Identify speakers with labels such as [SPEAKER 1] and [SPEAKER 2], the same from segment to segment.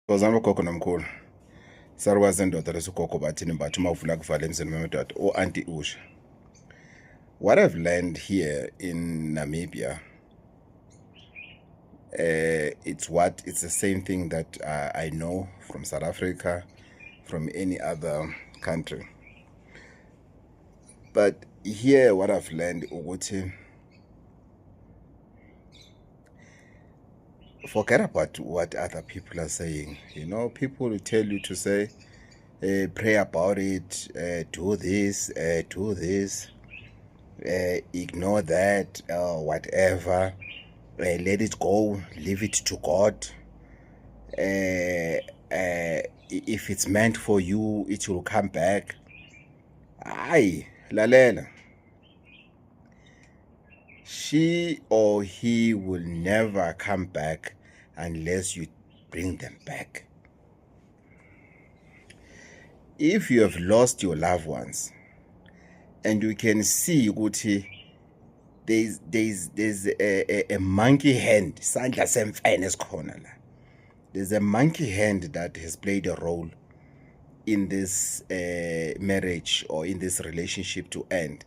[SPEAKER 1] Kozama ugogo nomkhulu. Sarikwazi indoda lesigogo bathini mbathu mawuvula kuvala emzini wamadoda o-anti Usha. What I've learned here in Namibia, it's the same thing that I know from South Africa, from any other country. But here what I've learned ukuthi forget about what other people are saying. You know, people will tell you to say, pray about it, do this, ignore that, whatever, let it go, leave it to God. If it's meant for you, it will come back. Aye, lalela. She or he will never come back unless you bring them back. If you have lost your loved ones and you can see ukuthi there's a monkey hand, sandla semfene esikhona la. There's a monkey hand that has played a role in this marriage or in this relationship to end.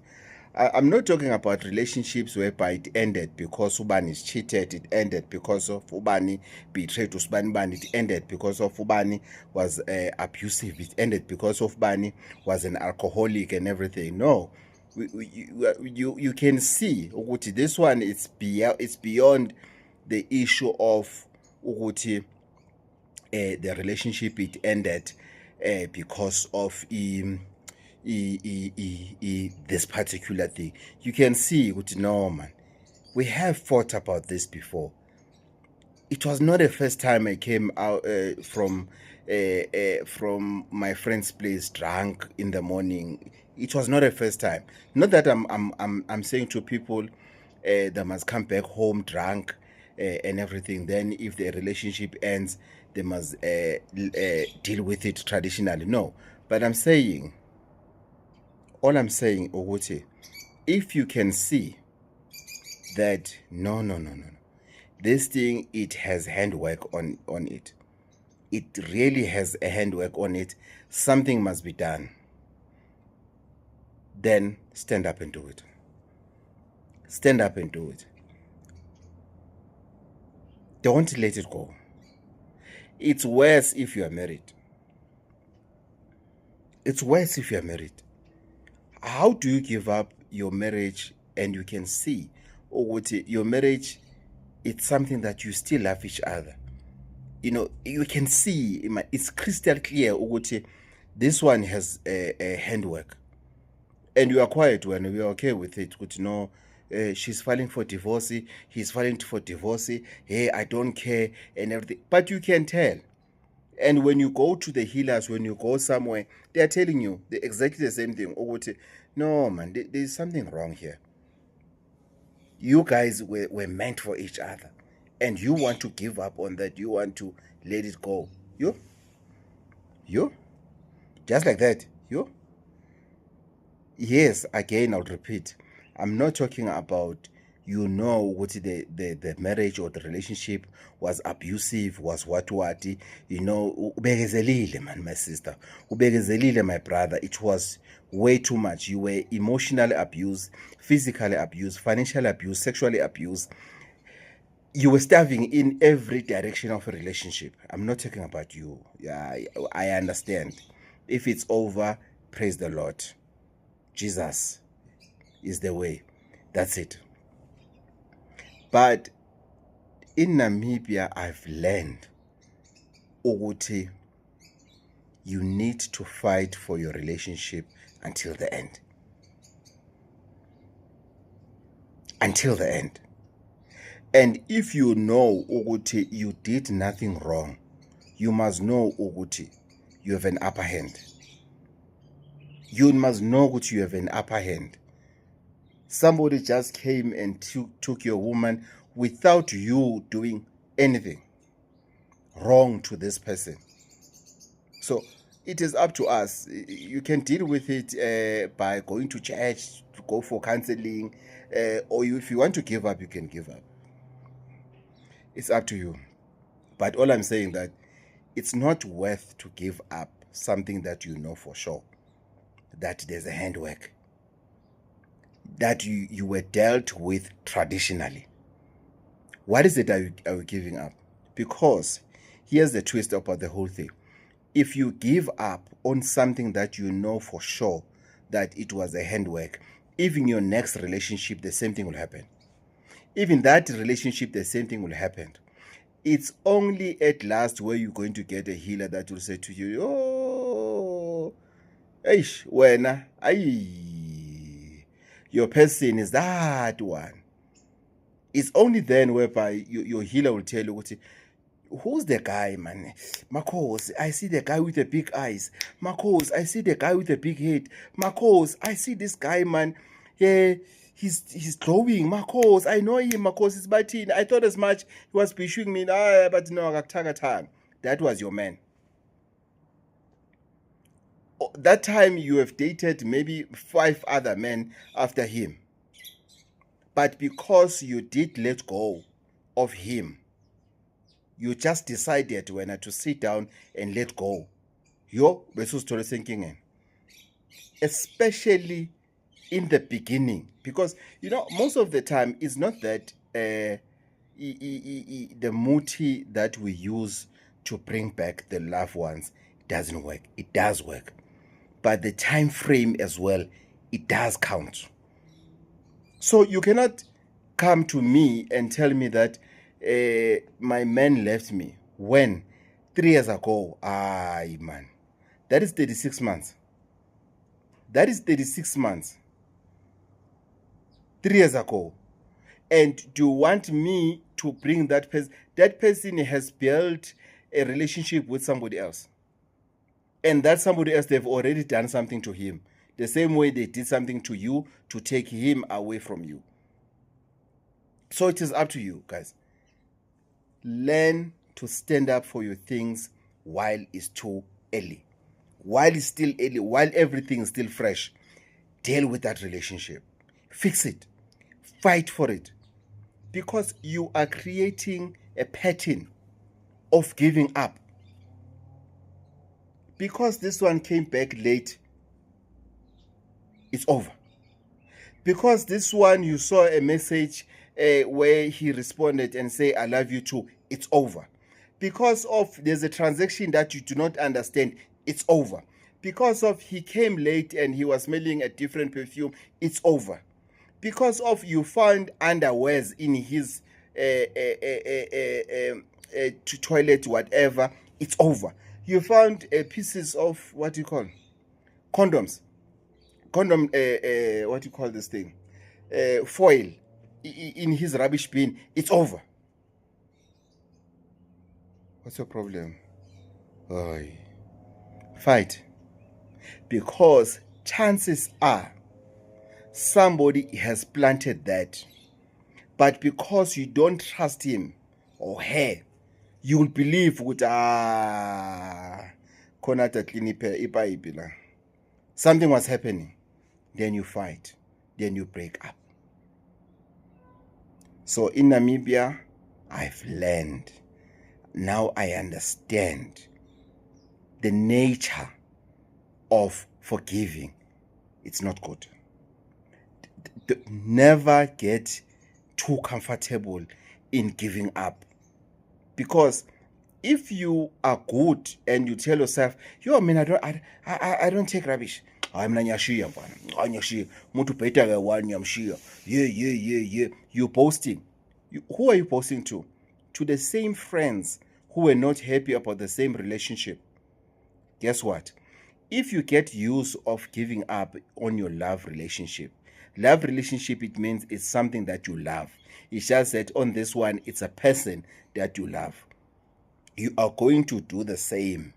[SPEAKER 1] I'm not talking about relationships whereby it ended because Ubani is cheated, it ended because of Ubani betrayed to Bani, it ended because of Ubani was abusive, it ended because of Bani was an alcoholic and everything. No, you can see Uguti, this one it's beyond the issue of Uguti, the relationship it ended because of this particular thing. You can see with no man, we have thought about this before. It was not the first time I came out from my friend's place drunk in the morning. It was not the first time. Not that I'm saying to people they must come back home drunk and everything. Then if the relationship ends, they must deal with it traditionally. No, but all I'm saying, Oguti, if you can see that no, this thing, it has handwork on it. It really has a handwork on it. Something must be done. Then stand up and do it. Stand up and do it. Don't let it go. It's worse if you are married. It's worse if you are married. How do you give up your marriage and you can see your marriage, it's something that you still love each other? You know, you can see it's crystal clear this one has a handwork, and you are quiet when we are okay with it. No, she's filing for divorce, he's filing for divorce, hey, I don't care and everything, but you can tell. And when you go to the healers, when you go somewhere, they are telling you exactly the same thing. No, man, there's something wrong here. You guys were meant for each other. And you want to give up on that. You want to let it go. You? Just like that. You? Yes, again, I'll repeat. I'm not talking about what the marriage or the relationship was abusive, was what, ubekezelile, man, my sister, ubekezelile, my brother. It was way too much. You were emotionally abused, physically abused, financially abused, sexually abused. You were starving in every direction of a relationship. I'm not talking about you. Yeah, I understand. If it's over, praise the Lord. Jesus is the way. That's it. But in Namibia, I've learned ukuthi you need to fight for your relationship until the end. Until the end. And if you know ukuthi you did nothing wrong, you must know ukuthi you have an upper hand. You must know that you have an upper hand. Somebody just came and took your woman without you doing anything wrong to this person. So it is up to us. You can deal with it by going to church, to go for counseling, or if you want to give up, you can give up. It's up to you. But all I'm saying that it's not worth to give up something that you know for sure that there's a handwork that you were dealt with traditionally. What is it are you giving up? Because here's the twist about the whole thing. If you give up on something that you know for sure that it was a handwork, even your next relationship, the same thing will happen. Even that relationship, the same thing will happen. It's only at last where you're going to get a healer that will say to you, oh, eish, wena, ay, your person is that one. It's only then whereby your healer will tell you, who's the guy, man? Marcos, I see the guy with the big eyes. Marcos, I see the guy with the big head. Marcos, I see this guy, man. Yeah, he's glowing. Marcos, I know him. Marcos is Martin. I thought as much. He was pursuing me. But no, that was your man. That time you have dated maybe 5 other men after him. But because you did let go of him, you just decided when to sit down and let go. Especially in the beginning, because most of the time it's not that the muti that we use to bring back the loved ones doesn't work. It does work, but the time frame as well, it does count. So you cannot come to me and tell me that my man left me when 3 years ago. Aye, man, that is 36 months. That is 36 months. 3 years ago. And do you want me to bring that person? That person has built a relationship with somebody else. And that somebody else, they've already done something to him. The same way they did something to you to take him away from you. So it is up to you, guys. Learn to stand up for your things while it's too early. While it's still early, while everything is still fresh, deal with that relationship. Fix it. Fight for it. Because you are creating a pattern of giving up. Because this one came back late, it's over. Because this one, you saw a message where he responded and say, I love you too, it's over. Because of there's a transaction that you do not understand, it's over. Because of he came late and he was smelling a different perfume, it's over. Because of you found underwears in his toilet, whatever, it's over. You found pieces of, what do you call, condoms. Condom, what do you call this thing? Foil in his rubbish bin, it's over. What's your problem? Oy. Fight. Because chances are somebody has planted that. But because you don't trust him or her, you will believe something was happening. Then you fight. Then you break up. So in Namibia, I've learned. Now I understand the nature of forgiving. It's not good. Never get too comfortable in giving up. Because if you are good and you tell yourself, yo, man, I don't take rubbish. I'm not nyashiya, mutu peta ga wani yamshiya. Yeah. You're posting. Who are you posting to? To the same friends who were not happy about the same relationship. Guess what? If you get used of giving up on your love relationship, it means it's something that you love. It's just that on this one, it's a person that you love. You are going to do the same,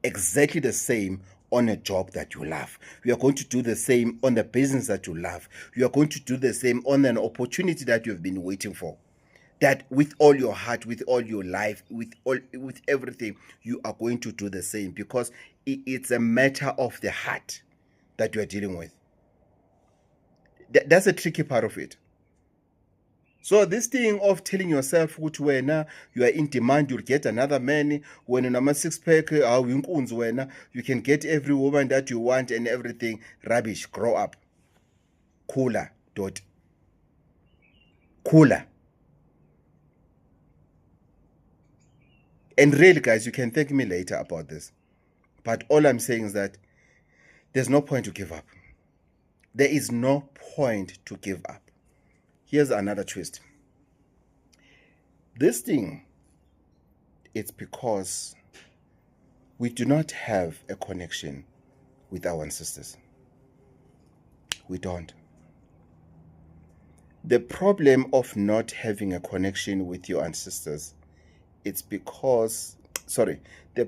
[SPEAKER 1] exactly the same on a job that you love. You are going to do the same on the business that you love. You are going to do the same on an opportunity that you have been waiting for. That with all your heart, with all your life, with everything, you are going to do the same, because it's a matter of the heart that you are dealing with. That's a tricky part of it. So this thing of telling yourself ukuthi wena you are in demand, you'll get another man, when unama six pack awuyinkunzi wena, you can get every woman that you want and everything, rubbish. Grow up. Cooler, dot. Cooler. And really, guys, you can thank me later about this. But all I'm saying is that there's no point to give up. There is no point to give up. Here's another twist. This thing, it's because we do not have a connection with our ancestors. We don't. The problem of not having a connection with your ancestors, the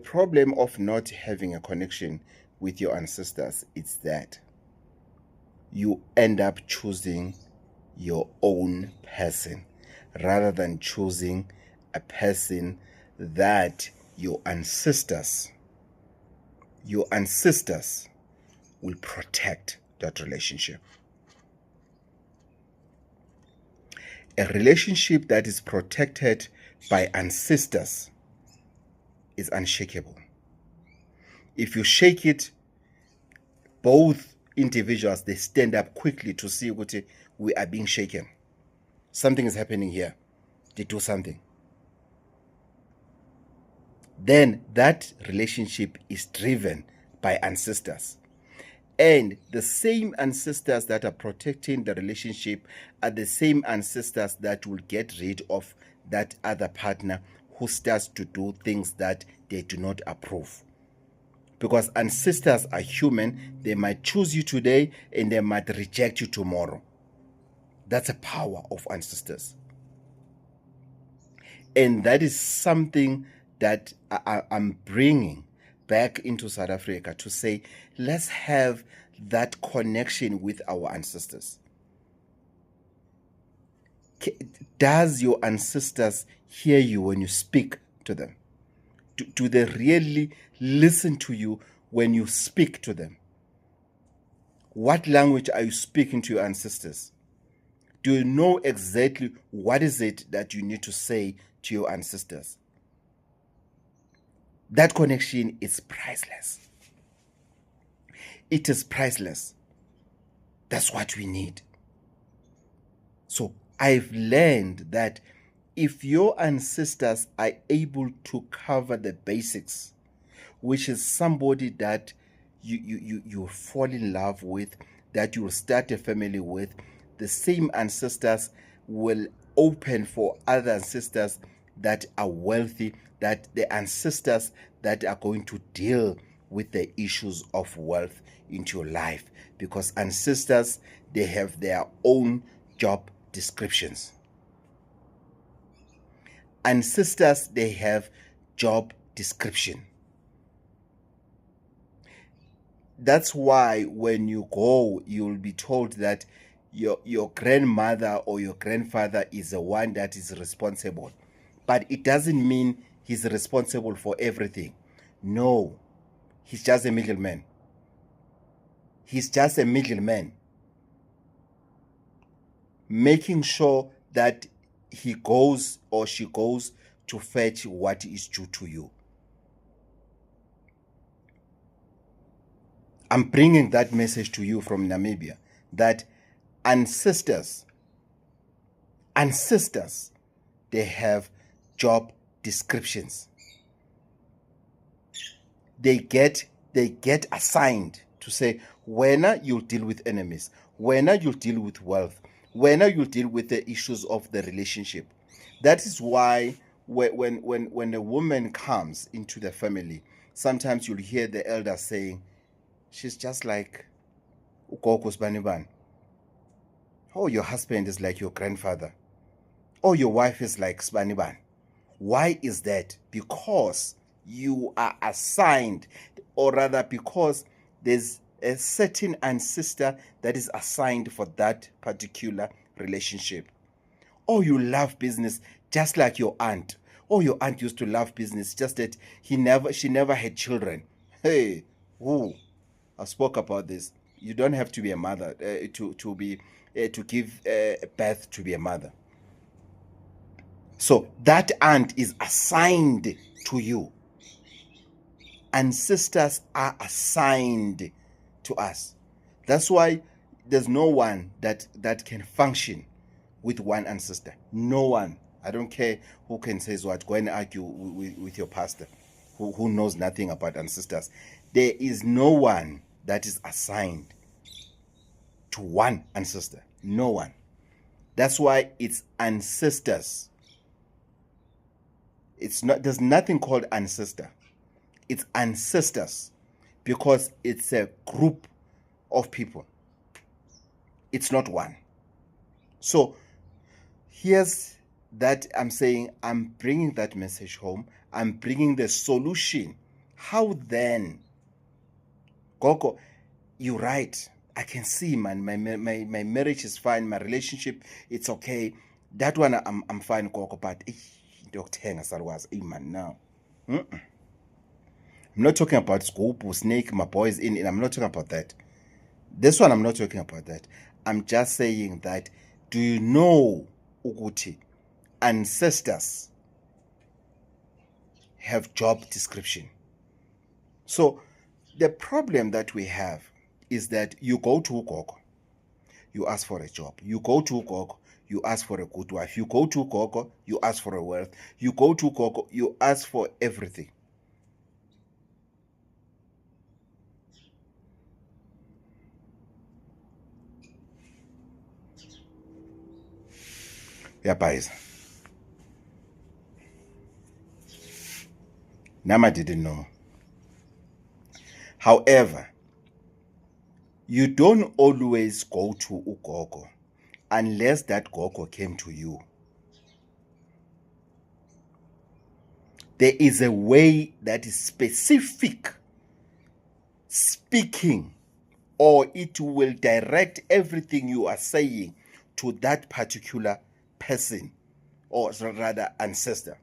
[SPEAKER 1] problem of not having a connection with your ancestors is that you end up choosing your own person rather than choosing a person that your ancestors will protect that relationship. A relationship that is protected by ancestors is unshakable. If you shake it, both individuals, they stand up quickly to see what we are being shaken. Something is happening here. They do something. Then that relationship is driven by ancestors. And the same ancestors that are protecting the relationship are the same ancestors that will get rid of that other partner who starts to do things that they do not approve. Because ancestors are human, they might choose you today and they might reject you tomorrow. That's a power of ancestors. And that is something that I'm bringing back into South Africa to say, let's have that connection with our ancestors. Does your ancestors hear you when you speak to them? Do they really listen to you when you speak to them? What language are you speaking to your ancestors? Do you know exactly what is it that you need to say to your ancestors? That connection is priceless. It is priceless. That's what we need. So I've learned that if your ancestors are able to cover the basics, which is somebody that you fall in love with, that you will start a family with, the same ancestors will open for other ancestors that are wealthy, that the ancestors that are going to deal with the issues of wealth into your life, because ancestors, they have their own job descriptions. Ancestors, they have job description. That's why when you go, you'll be told that your grandmother or your grandfather is the one that is responsible. But it doesn't mean he's responsible for everything. No, he's just a middleman. He's just a middleman, making sure that he goes or she goes to fetch what is due to you. I'm bringing that message to you from Namibia, that ancestors, they have job descriptions. They get assigned to say, when you'll deal with enemies, when you'll deal with wealth, when you'll deal with the issues of the relationship. That is why when a woman comes into the family, sometimes you'll hear the elders saying, she's just like Ukokos Baniban. Oh, your husband is like your grandfather. Oh, your wife is like Spaniban. Why is that? Because you are assigned, or rather because there's a certain ancestor that is assigned for that particular relationship. Oh, you love business just like your aunt. Oh, your aunt used to love business, just that she never had children. Hey, I spoke about this. You don't have to be a mother to give birth to be a mother. So that aunt is assigned to you. Ancestors are assigned to us. That's why there's no one that can function with one ancestor. No one. I don't care who can say what. Go and argue with your pastor who knows nothing about ancestors. There is no one that is assigned to one ancestor. No one. That's why it's ancestors. It's not. There's nothing called ancestor. It's ancestors, because it's a group of people. It's not one. So here's that I'm saying, I'm bringing that message home. I'm bringing the solution. How then? Gogo, you're right. I can see, man, my marriage is fine. My relationship, it's okay. That one, I'm fine, Gogo. But man, now. I'm not talking about scoop or snake, my boys in. I'm not talking about that. This one, I'm not talking about that. I'm just saying that, do you know, Uguti, ancestors have job description? So the problem that we have is that you go to Gogo, you ask for a job. You go to Gogo, you ask for a good wife. You go to Gogo, you ask for a wealth. You go to Gogo, you ask for everything. Yeah, guys. Nama didn't know. However, you don't always go to Ugogo unless that Gogo came to you. There is a way that is specific speaking, or it will direct everything you are saying to that particular person, or rather ancestor,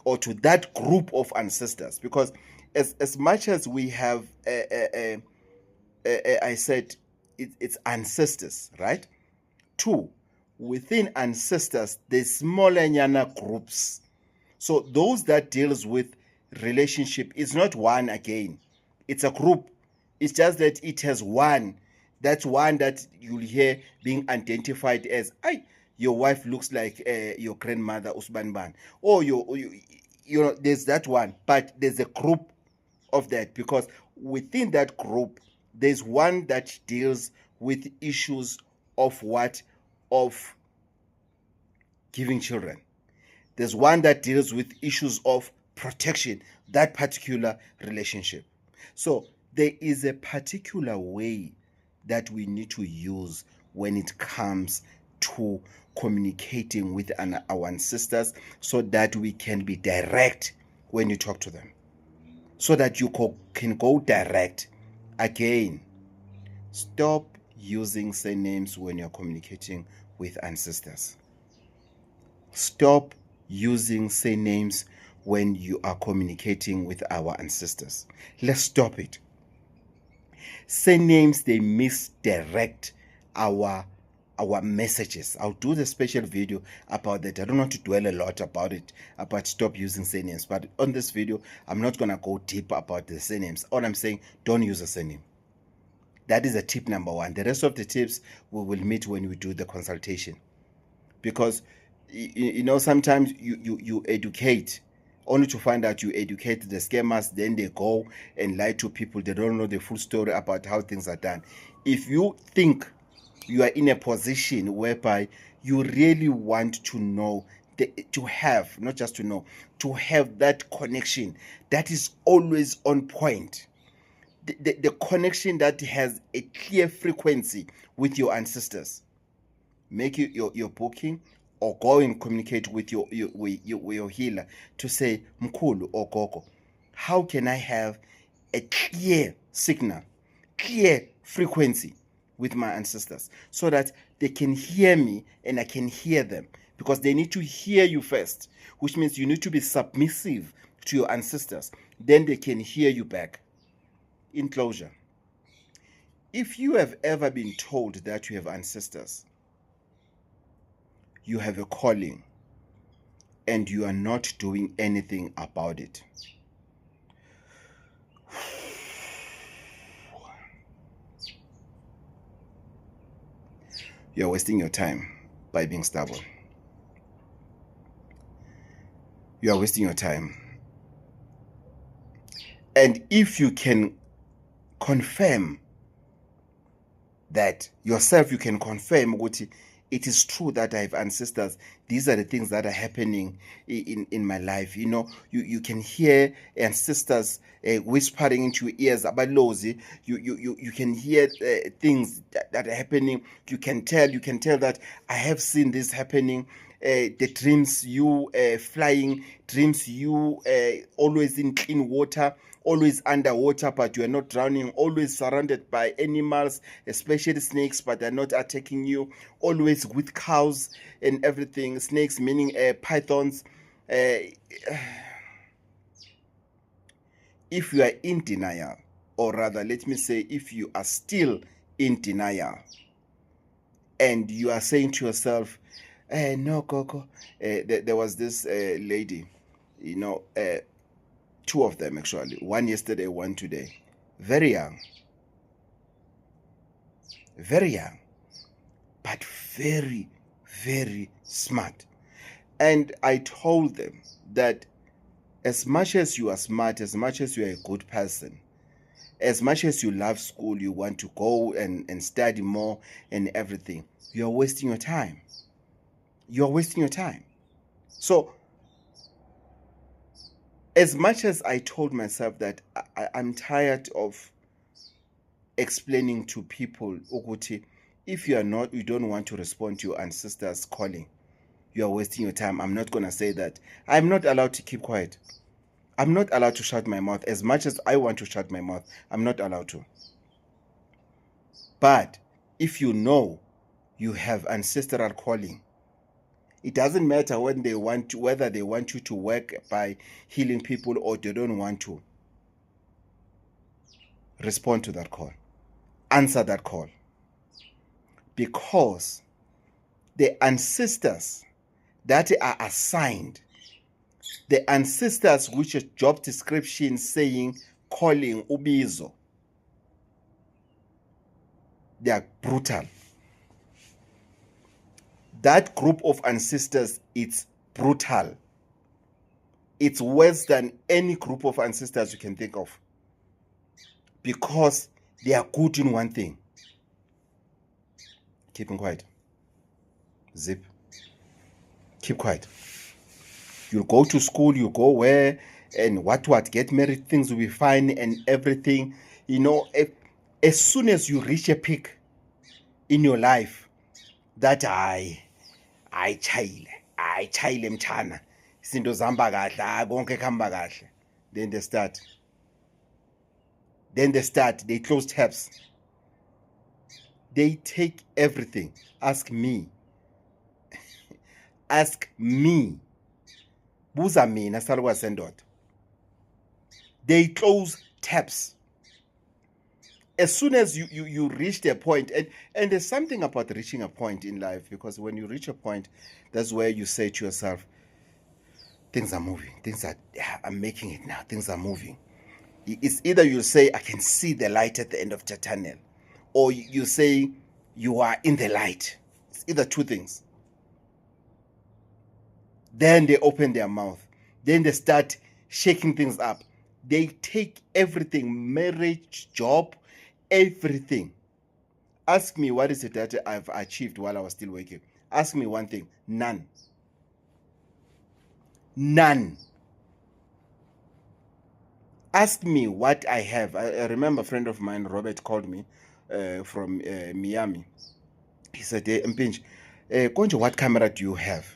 [SPEAKER 1] or to that group of ancestors. Because as much as we have I said it's ancestors, right? Two, within ancestors there's smaller nyana groups. So those that deals with relationship is not one again, it's a group. It's just that it has one. That's one that you'll hear being identified as, your wife looks like your grandmother Usbanban, or you know, there's that one. But there's a group of that, because within that group there's one that deals with issues of what? Of giving children. There's one that deals with issues of protection, that particular relationship. So there is a particular way that we need to use when it comes to communicating with our ancestors, so that we can be direct when you talk to them, so that you can go direct. Again, stop using surnames when you're communicating with ancestors. Stop using surnames when you are communicating with our ancestors. Let's stop it. Surnames, they misdirect our messages. I'll do the special video about that. I don't want to dwell a lot about it, about stop using surnames. But on this video, I'm not going to go deep about the surnames. All I'm saying, don't use a surname. That is a tip number one. The rest of the tips we will meet when we do the consultation. Because, you know, sometimes you educate only to find out you educate the scammers, then they go and lie to people. They don't know the full story about how things are done. If you think you are in a position whereby you really want to know, to have, not just to know, to have that connection that is always on point, the connection that has a clear frequency with your ancestors, make your booking, or go and communicate with your healer to say, Mkhulu or Gogo, how can I have a clear signal, clear frequency with my ancestors, so that they can hear me and I can hear them? Because they need to hear you first, which means you need to be submissive to your ancestors. Then they can hear you back. In closure, if you have ever been told that you have ancestors, you have a calling, and you are not doing anything about it. You're wasting your time by being stubborn. You are wasting your time. And if you can confirm that yourself, you can confirm what it is true that I have ancestors. These are the things that are happening in my life. You know, you can hear ancestors whispering into your ears about lozi. You can hear things that are happening. You can tell that I have seen this happening. The dreams you flying, dreams you always in clean water, always underwater, but you are not drowning, always surrounded by animals, especially snakes, but they're not attacking you, always with cows and everything. Snakes meaning pythons. If you are in denial, or rather, let me say, if you are still in denial, and you are saying to yourself, no, Coco, there was this lady, you know, two of them actually, one yesterday, one today, very young, but very, very smart. And I told them that as much as you are smart, as much as you are a good person, as much as you love school, you want to go and study more and everything, you're wasting your time. You're wasting your time. So as much as I told myself that I'm tired of explaining to people, Uguti, if you don't want to respond to your ancestors calling, you are wasting your time. I'm not going to say that. I'm not allowed to keep quiet. I'm not allowed to shut my mouth. As much as I want to shut my mouth, I'm not allowed to. But if you know you have ancestral calling, it doesn't matter when they want to, whether they want you to work by healing people or they don't want to. Respond to that call. Answer that call. Because the ancestors that are assigned, the ancestors which is job description saying calling ubizo, they are brutal. That group of ancestors, it's brutal. It's worse than any group of ancestors you can think of. Because they are good in one thing. Keeping quiet. Zip. Keep quiet. You'll go to school, you go where, and what, get married, things will be fine and everything. You know, as soon as you reach a peak in your life, that I chayile mchana, izinto zihamba kahle, konke kuhamba kahle. Then they start, they close tabs. They take everything. Ask me. Buza mina salwa sendot. They close tabs. As soon as you reach a point, and there's something about reaching a point in life, because when you reach a point, that's where you say to yourself, things are moving. I'm making it now. Things are moving. It's either you say, I can see the light at the end of the tunnel, or you say, you are in the light. It's either two things. Then they open their mouth. Then they start shaking things up. They take everything, marriage, job, everything. Ask me, what is it that I've achieved while I was still working? Ask me one thing. None. Ask me what I have. I remember a friend of mine, Robert, called me from Miami. He said, Mpinch, Konjo, what camera do you have?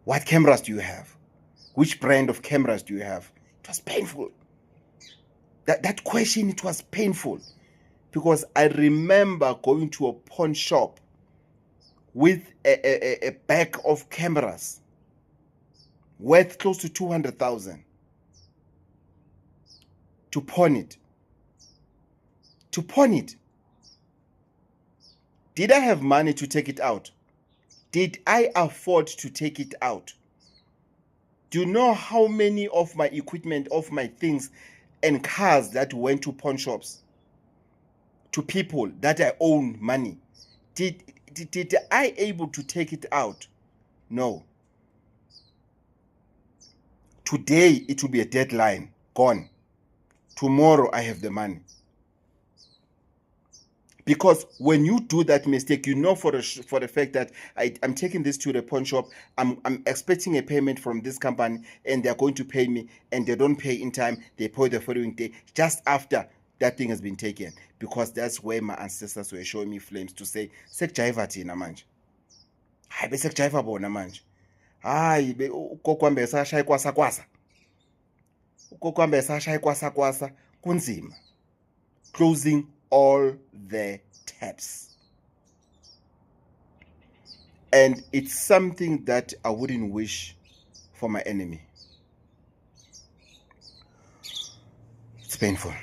[SPEAKER 1] What cameras do you have? Which brand of cameras do you have? It was painful. That question, it was painful. Because I remember going to a pawn shop with a bag of cameras worth close to 200,000 to pawn it. Did I have money to take it out? Did I afford to take it out? Do you know how many of my equipment, of my things and cars that went to pawn shops, to people that I own money? Did I able to take it out? No. Today it will be a deadline, gone. Tomorrow I have the money. Because when you do that mistake, you know for the fact that I'm taking this to the pawn shop, I'm expecting a payment from this company, and they're going to pay me, and they don't pay in time, they pay the following day, just after that thing has been taken. Because that's where my ancestors were showing me flames to say, sekujaiva thina manje. Hayi bese kujaiva bona manje. Hayi ugokwambe sashaya kwasa kwasa. Ugokwambe sashaya kwasa kwasa kunzima. Closing all the tabs. And it's something that I wouldn't wish for my enemy. It's painful.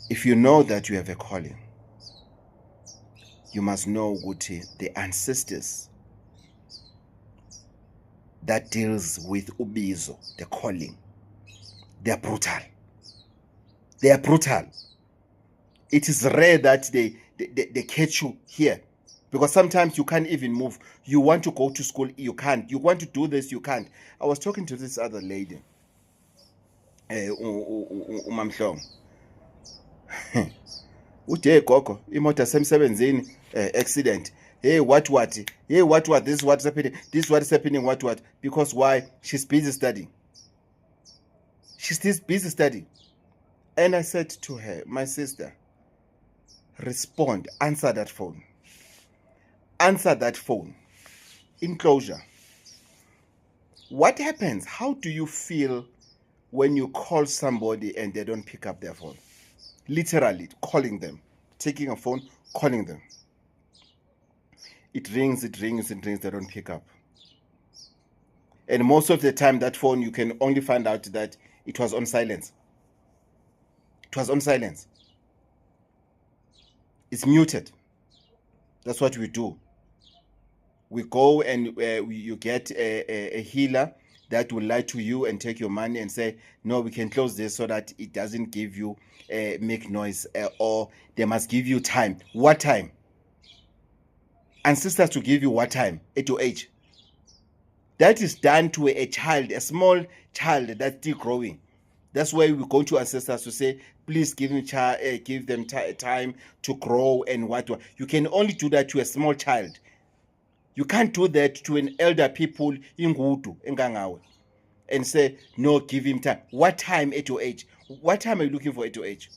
[SPEAKER 1] If you know that you have a calling, you must know ukuthi the ancestors that deals with ubizo, the calling, they are brutal. They are brutal. It is rare that they catch you here, because sometimes you can't even move. You want to go to school, you can't. You want to do this, you can't. I was talking to this other lady, uMamhlongo. Ude gogo imoto semsebenzini accident. Hey, what hey, what this is what's happening, this is what is happening, what because why? She's busy studying. She's still busy studying. And I said to her, my sister, respond, answer that phone. Answer that phone. In closure. What happens? How do you feel when you call somebody and they don't pick up their phone? Literally calling them, taking a phone, calling them. It rings, they don't pick up. And most of the time, that phone, you can only find out that it was on silence. It was on silence. It's muted. That's what we do. We go and you get a healer that will lie to you and take your money and say, no, we can close this so that it doesn't give you, make noise, or they must give you time. What time? Ancestors to give you what time? At your age. That is done to a child, a small child that's still growing. That's why we go to ancestors to say, please give them time to grow and what. You can only do that to a small child. You can't do that to an elder people in Ngudu, in Gangawe, and say, no, give him time. What time at your age? What time are you looking for at your age?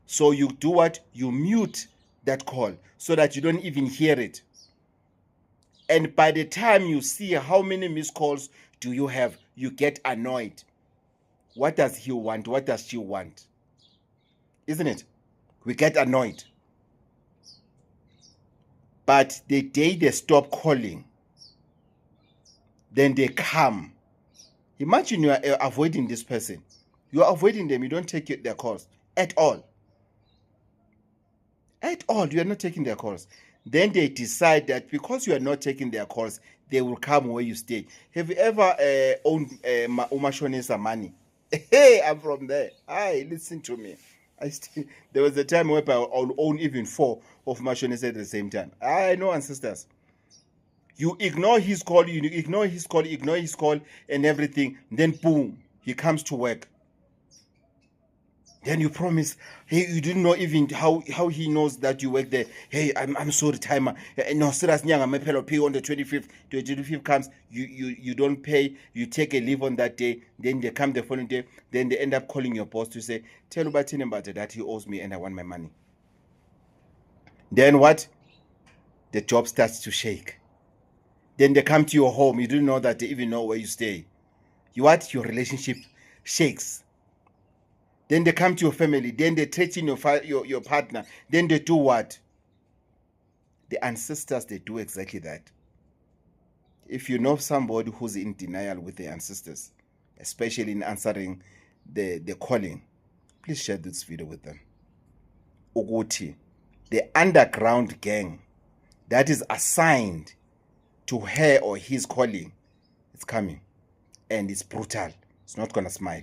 [SPEAKER 1] So you do what? You mute that call so that you don't even hear it. And by the time you see how many missed calls do you have, you get annoyed. What does he want? What does she want? Isn't it? We get annoyed. But the day they stop calling, then they come. Imagine you are avoiding this person. You are avoiding them. You don't take their calls at all. At all. You are not taking their calls. Then they decide that because you are not taking their calls, they will come where you stay. Have you ever owned Umashonisa money? Hey, I'm from there. Hi, listen to me. There was a time where I'll own even 4 of Mashonisa at the same time. I know ancestors. You ignore his call, ignore his call and everything. Then boom, he comes to work. Then you promise, hey, you didn't know even how he knows that you work there. Hey, I'm sorry, timer. No, serious nyanga mepelo pay on the 25th. The 25th comes, you don't pay, you take a leave on that day, then they come the following day, then they end up calling your boss to say, tell Ubatini about that he owes me and I want my money. Then what? The job starts to shake. Then they come to your home, you don't know that they even know where you stay. Your relationship shakes. Then they come to your family. Then they threaten your partner. Then they do what? The ancestors, they do exactly that. If you know somebody who's in denial with the ancestors, especially in answering the calling, please share this video with them. Uguti, the underground gang that is assigned to her or his calling, It's coming, and it's brutal. It's not gonna smile.